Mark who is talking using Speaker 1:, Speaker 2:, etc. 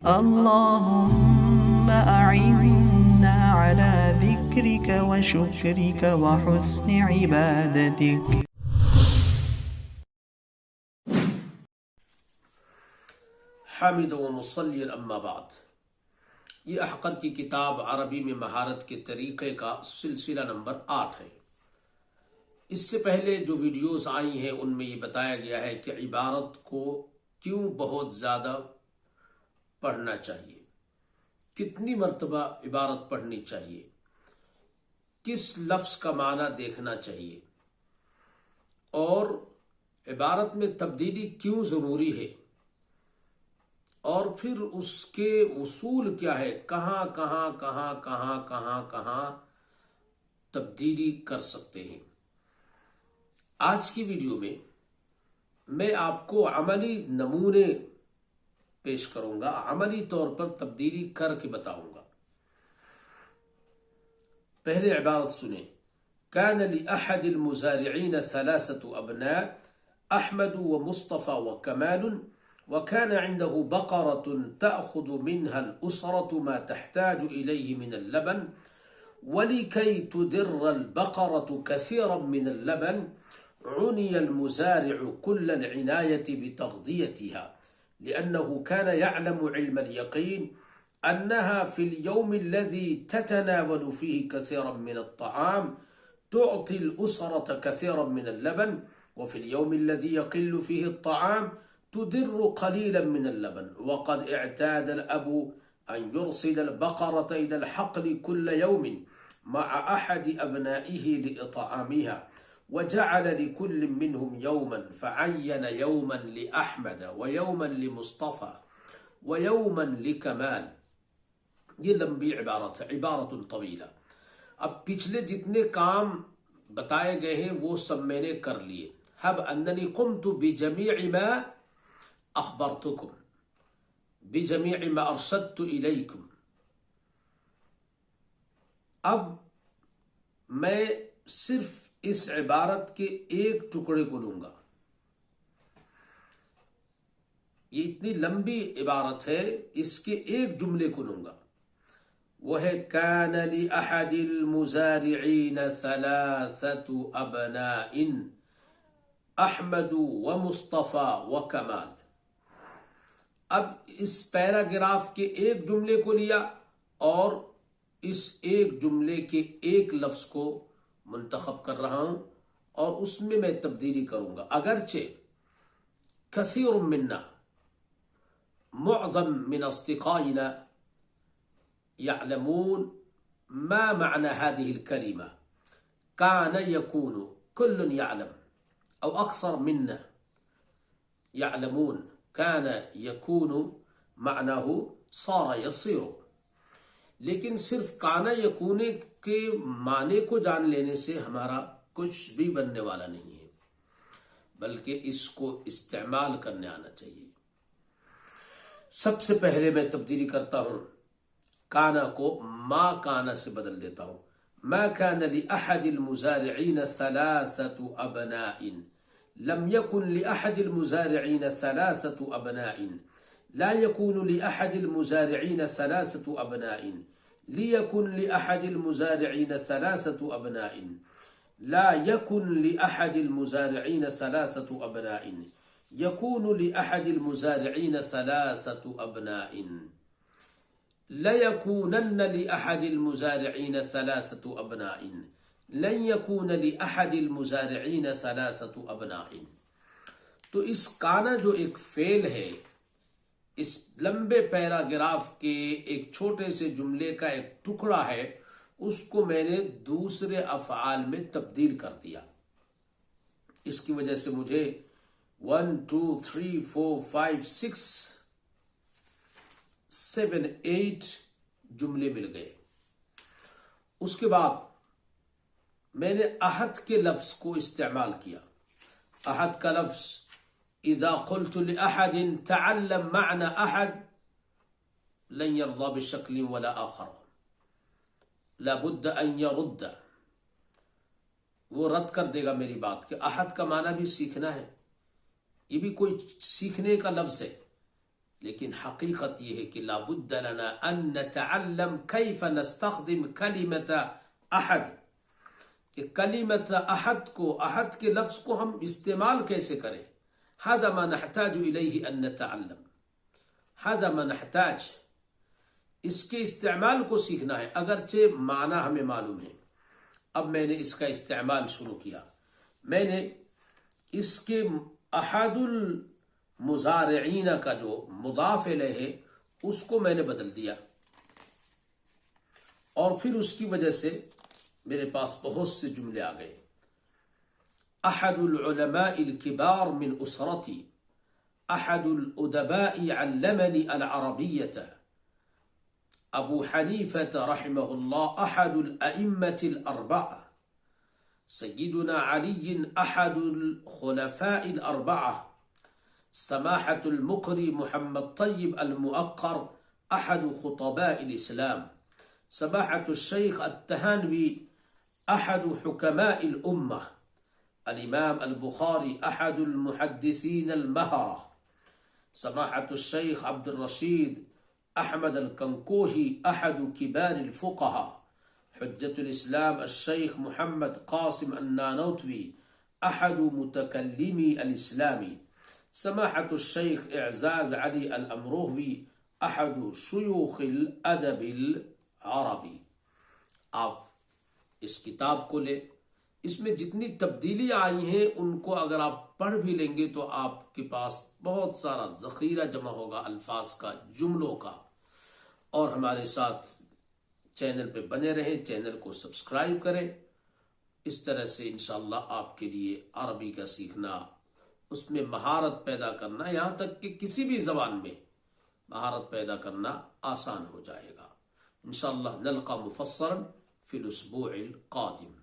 Speaker 1: اللهم أعنا على ذكرك وشكرك وحسن عبادتك.
Speaker 2: حامد و مصلی اما بعد، یہ احقر کی کتاب عربی میں مہارت کے طریقے کا سلسلہ نمبر 8 ہے۔ اس سے پہلے جو ویڈیوز آئی ہیں ان میں یہ بتایا گیا ہے کہ عبارت کو کیوں بہت زیادہ پڑھنا چاہیے، کتنی مرتبہ عبارت پڑھنی چاہیے، کس لفظ کا معنی دیکھنا چاہیے، اور عبارت میں تبدیلی کیوں ضروری ہے، اور پھر اس کے اصول کیا ہے، کہاں کہاں کہاں کہاں کہاں کہاں تبدیلی کر سکتے ہیں۔ آج کی ویڈیو میں آپ کو عملی نمونے پیش کروں گا، عملی طور پر تبدیلی کر کے بتاؤں گا۔ پہلے عبارت سنیں۔ كان لأحد المزارعين 3 أبناء أحمد ومصطفى وكمال، وكان عنده بقرة تأخذ منها الأسرة ما تحتاج إليه من اللبن، ولكي تدر البقرة كثيرا من اللبن عني المزارع كل العناية بتغذيتها، لأنه كان يعلم علم اليقين أنها في اليوم الذي تتناول فيه كثيرا من الطعام تعطي الأسرة كثيرا من اللبن، وفي اليوم الذي يقل فيه الطعام تدر قليلا من اللبن، وقد اعتاد الأب أن يرسل البقرة إلى الحقل كل يوم مع أحد أبنائه لإطعامها، وجعل لكل منهم يوما، فعين يوما لأحمد ويوما لمصطفى ويوما لكمال۔ یہ لمبی عبارت ہے، عبارت طویلہ۔ اب پچھلے جتنے کام بتائے گئے ہیں وہ سب میں نے کر لیے۔ حب اننی قمت بجمیع ما اخبرتکم بجمیع ما ارشدت الیکم۔ اب میں صرف اس عبارت کے ایک ٹکڑے کو لوں گا۔ یہ اتنی لمبی عبارت ہے، اس کے ایک جملے کو لوں گا، وہ ہے كان لأحد المزارعين 3 أبناء احمد ومصطفى وكمال۔ اب اس پیراگراف کے ایک جملے کو لیا اور اس ایک جملے کے ایک لفظ کو منتخب کر رہا ہوں اور اس میں تبدیلی کروں گا۔ اگرچہ کثیر منا، معظم من اصدقائنا يعلمون ما معنى هذه الكلمة، كان يكون، كل يعلم أو أكثر منا يعلمون، كان يكون معناه صار يصير، لیکن صرف کانا یکون کے معنی کو جان لینے سے ہمارا کچھ بھی بننے والا نہیں ہے، بلکہ اس کو استعمال کرنے آنا چاہیے۔ سب سے پہلے میں تبدیلی کرتا ہوں، کانا کو ما کانا سے بدل دیتا ہوں۔ ما كان لأحد المزارعين 3 أبناء، لم يكن لأحد المزارعين 3 أبناء، لا يكون لأحد المزارعين 3 أبناء، ليكن لأحد المزارعين 3 أبناء، لا يكن لأحد المزارعين 3 أبناء، يكون لأحد المزارعين 3 أبناء، ليكونن لأحد المزارعين 3 أبناء، لن يكون لأحد المزارعين 3 أبناء۔ تو اس کانا جو ایک فعل ہے، اس لمبے پیراگراف کے ایک چھوٹے سے جملے کا ایک ٹکڑا ہے، اس کو میں نے دوسرے افعال میں تبدیل کر دیا۔ اس کی وجہ سے مجھے 1 2 3 4 5 6 7 8 جملے مل گئے۔ اس کے بعد میں نے احد کے لفظ کو استعمال کیا۔ احد کا لفظ، اذا قلت لأحد تعلم معنى احد لن يرضى بشكل ولا آخر، لابد ان يرد، وہ رد کر دے گا میری بات کہ احد کا معنی بھی سیکھنا ہے، یہ بھی کوئی سیکھنے کا لفظ ہے۔ لیکن حقیقت یہ ہے کہ لابد لنا ان نتعلم کیف نستخدم کلمت احد، کہ کلمت احد کو، احد کے لفظ کو ہم استعمال کیسے کریں. هذا ما نحتاج الیہ ان نتعلم، هذا ما نحتاج، اس کے استعمال کو سیکھنا ہے، اگرچہ معنی ہمیں معلوم ہے. اب میں نے اس کا استعمال شروع کیا، میں نے اس کے احد المزارعین کا جو مضاف الیہ ہے اس کو میں نے بدل دیا، اور پھر اس کی وجہ سے میرے پاس بہت سے جملے آ گئے. احد العلماء الكبار من اسرتی، احد الادباء علمني العربیة، ابو حنیفة رحمہ اللہ احد الائمة الاربعة، سیدنا علی احد الخلفاء الاربعة، سماحة المقری محمد طیب المؤقر احد خطباء الاسلام، سماحة الشيخ التهانوي احد حكماء الامة، الامام البخاری احد المحدثین المہرة، سماحة الشيخ عبد الرشید احمد الکنکوہی احد کبار الفقهاء، حجة الاسلام الشيخ محمد قاسم النانوتوی احد متکلمی الاسلامی، سماحة الشيخ اعزاز علی الامروہوی احد شیوخ الادب العربی. آپ اس کتاب کو لیں، اس میں جتنی تبدیلیاں آئی ہیں ان کو اگر آپ پڑھ بھی لیں گے تو آپ کے پاس بہت سارا ذخیرہ جمع ہوگا الفاظ کا، جملوں کا. اور ہمارے ساتھ چینل پہ بنے رہیں، چینل کو سبسکرائب کریں. اس طرح سے انشاءاللہ آپ کے لیے عربی کا سیکھنا، اس میں مہارت پیدا کرنا، یہاں تک کہ کسی بھی زبان میں مہارت پیدا کرنا آسان ہو جائے گا. انشاءاللہ نلقى مفصلا في الأسبوع القادم.